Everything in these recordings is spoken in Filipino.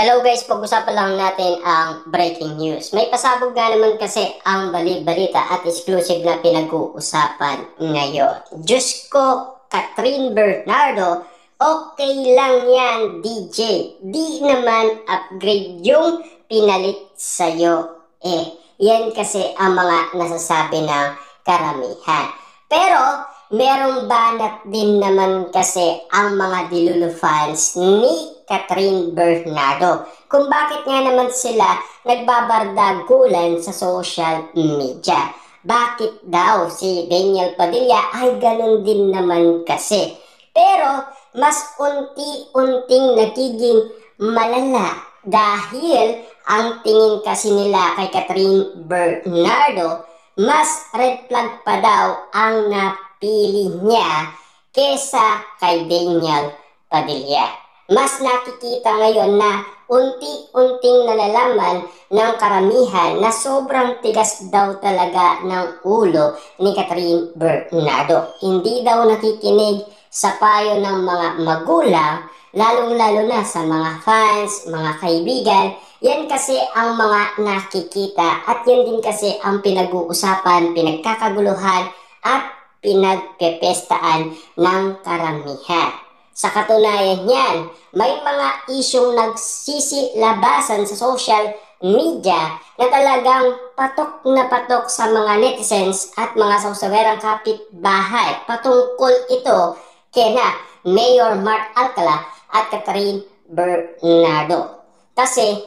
Hello guys, pag-usapan lang natin ang breaking news. May pasabog nga naman kasi ang balita at exclusive na pinag-uusapan ngayon. Diyos ko, Catherine Bernardo, okay lang yan DJ. Di naman upgrade yung pinalit sa'yo. Yan kasi ang mga nasasabi ng karamihan. Pero merong banat din naman kasi ang mga Dilulu fans ni Catherine Bernardo kung bakit nga naman sila nagbabardagulan sa social media. Bakit daw si Daniel Padilla ay ganun din naman kasi. Pero mas unti-unting nagiging malala dahil ang tingin kasi nila kay Catherine Bernardo, mas red flag pa daw ang napili niya kesa kay Daniel Padilla. Mas nakikita ngayon na unti-unting nalalaman ng karamihan na sobrang tigas daw talaga ng ulo ni Catherine Bernardo. Hindi daw nakikinig sa payo ng mga magulang, lalong-lalo na sa mga fans, mga kaibigan. Yan kasi ang mga nakikita at yan din kasi ang pinag-uusapan, pinagkakaguluhan at pinagpepestaan ng karamihan. Sa katunayan niyan, may mga isyong nagsisilabasan sa social media na talagang patok na patok sa mga netizens at mga sausawerang kapitbahay. Patungkol ito kina Mayor Mark Alcala at Catherine Bernardo. Kasi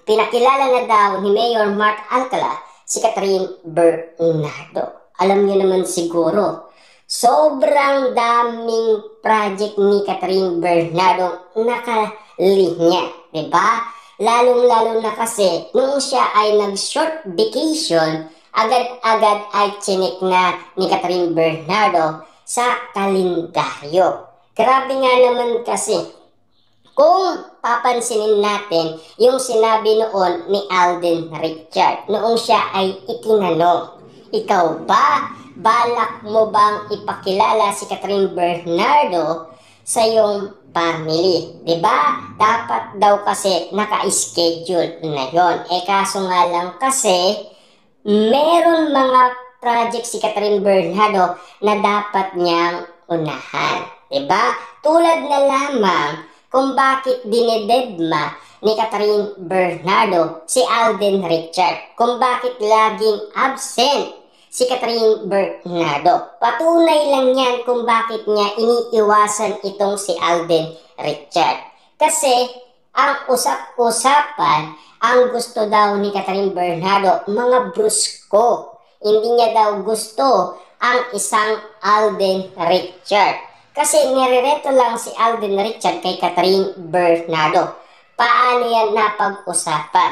pinakilala na daw ni Mayor Mark Alcala si Catherine Bernardo. Alam niyo naman siguro, sobrang daming project ni Catherine Bernardo nakalinya, diba? Lalong-lalo na kasi nung siya ay nag-short vacation, agad-agad ay chinik na ni Catherine Bernardo sa kalendaryo. Grabe nga naman kasi. Kung papansinin natin yung sinabi noon ni Alden Richard, noong siya ay itinanong, ikaw ba? Balak mo bang ipakilala si Catherine Bernardo sa iyong family? Diba? Dapat daw kasi naka-schedule na yon. Kaso nga lang kasi, meron mga project si Catherine Bernardo na dapat niyang unahan. Diba? Tulad na lamang kung bakit dinededma ni Catherine Bernardo si Alden Richard. Kung bakit laging absent si Catherine Bernardo. Patunay lang yan kung bakit niya iniiwasan itong si Alden Richard. Kasi ang usap-usapan, ang gusto daw ni Catherine Bernardo, mga brusko. Hindi niya daw gusto ang isang Alden Richard. Kasi nirereto lang si Alden Richard kay Catherine Bernardo. Paano yan napag-usapan?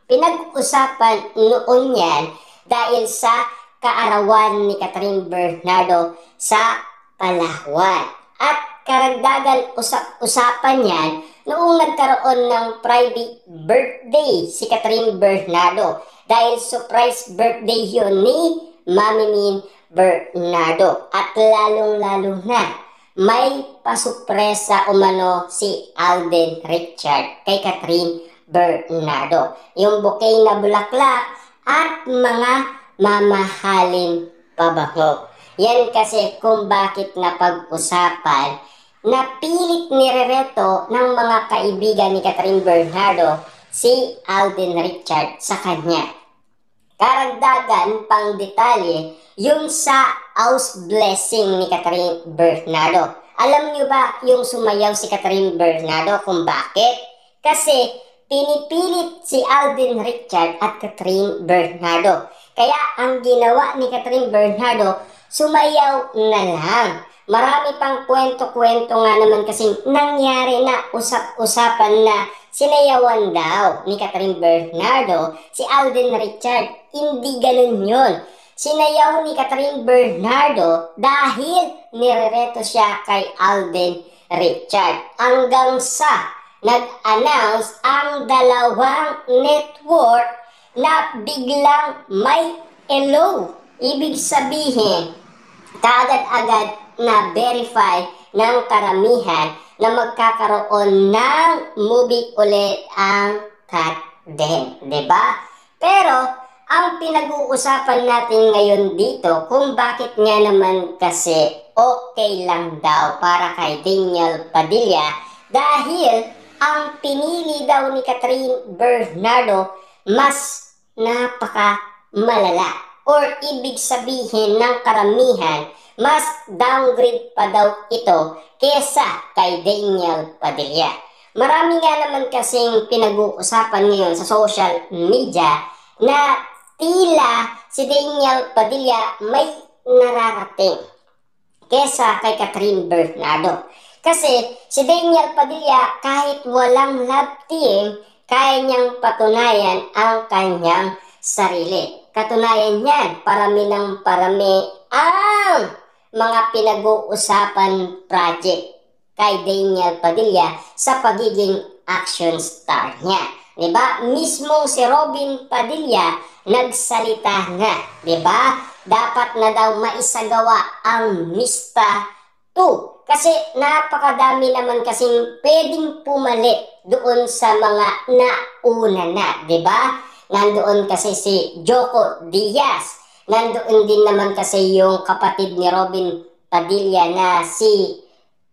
Pinag-usapan noon yan dahil sa kaarawan ni Catherine Bernardo sa Palawan. At karagdagan usapan yan noong nagkaroon ng private birthday si Catherine Bernardo. Dahil surprise birthday yun ni Mami Min Bernardo. At lalong-lalo na may pasupresa umano si Alden Richard kay Catherine Bernardo. Yung bouquet na bulaklak at mga mamahaling pabango. Yan kasi kung bakit napag-usapan na pilit nirereto ng mga kaibigan ni Catherine Bernardo si Alden Richard sa kanya. Karagdagan pang detalye yung sa house blessing ni Catherine Bernardo. Alam niyo ba yung sumayaw si Catherine Bernardo kung bakit? Kasi pinipilit si Alden Richard at Catherine Bernardo. Kaya ang ginawa ni Catherine Bernardo, sumayaw na lang. Marami pang kwento-kwento nga naman kasing nangyari na usap-usapan na sinayawan daw ni Catherine Bernardo si Alden Richard. Hindi ganun yun. Sinayaw ni Catherine Bernardo dahil nirereto siya kay Alden Richard. Hanggang sa nag-announce ang dalawang network na biglang may hello. Ibig sabihin, kaagad-agad na verify ng karamihan na magkakaroon ng movie ulit ang Kat din, 'di ba? Pero ang pinag-uusapan natin ngayon dito kung bakit nga naman kasi okay lang daw para kay Daniel Padilla dahil ang pinili daw ni Catherine Bernardo mas napaka malala or ibig sabihin ng karamihan mas downgrade pa daw ito kesa kay Daniel Padilla. Marami nga naman kasing pinag-uusapan ngayon sa social media na tila si Daniel Padilla may nararating kesa kay Catherine Bernardo. Kasi si Daniel Padilla kahit walang love team, kaya niyang patunayan ang kanyang sarili. Katunayan niyan, parami ng parami ang mga pinag-uusapan project kay Daniel Padilla sa pagiging action star niya. Diba? Mismong si Robin Padilla nagsalita nga. Diba? Dapat na daw maisagawa ang Mista 2. Kasi napakadami naman kasing pwedeng pumalit doon sa mga nauna na. Diba? Nandoon kasi si Joko Diaz. Nandoon din naman kasi yung kapatid ni Robin Padilla na si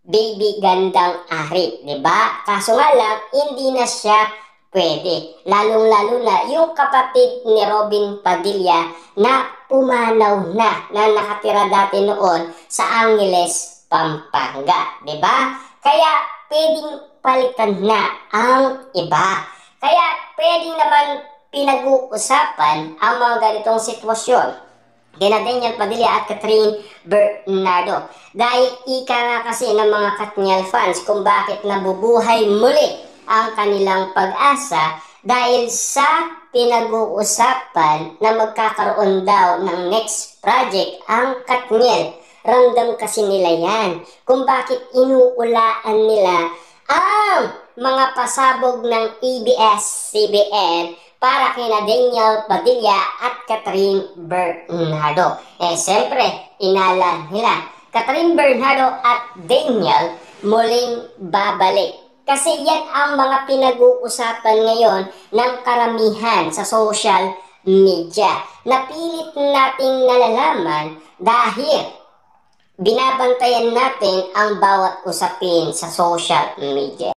Baby Gandang Ari, di ba? Kaso nga lang, hindi na siya pwede. Lalong-lalo na yung kapatid ni Robin Padilla na pumanaw na nakatira dati noon sa Angeles, Pampanga, di ba? Kaya pwedeng palitan na ang iba. Kaya pwedeng naman pinag-uusapan ang mga ganitong sitwasyon kina Daniel Padilla at Catherine Bernardo. Dahil ika nga kasi ng mga Katniel fans kung bakit nabubuhay muli ang kanilang pag-asa dahil sa pinag-uusapan na magkakaroon daw ng next project ang Katniel. Ramdam kasi nila yan kung bakit inuulaan nila ang mga pasabog ng ABS-CBN para kina Daniel Padilla at Catherine Bernardo. Siyempre, inala nila Catherine Bernardo at Daniel muling babalik. Kasi yan ang mga pinag-uusapan ngayon ng karamihan sa social media. Napilit nating nalalaman dahil binabantayan natin ang bawat usapin sa social media.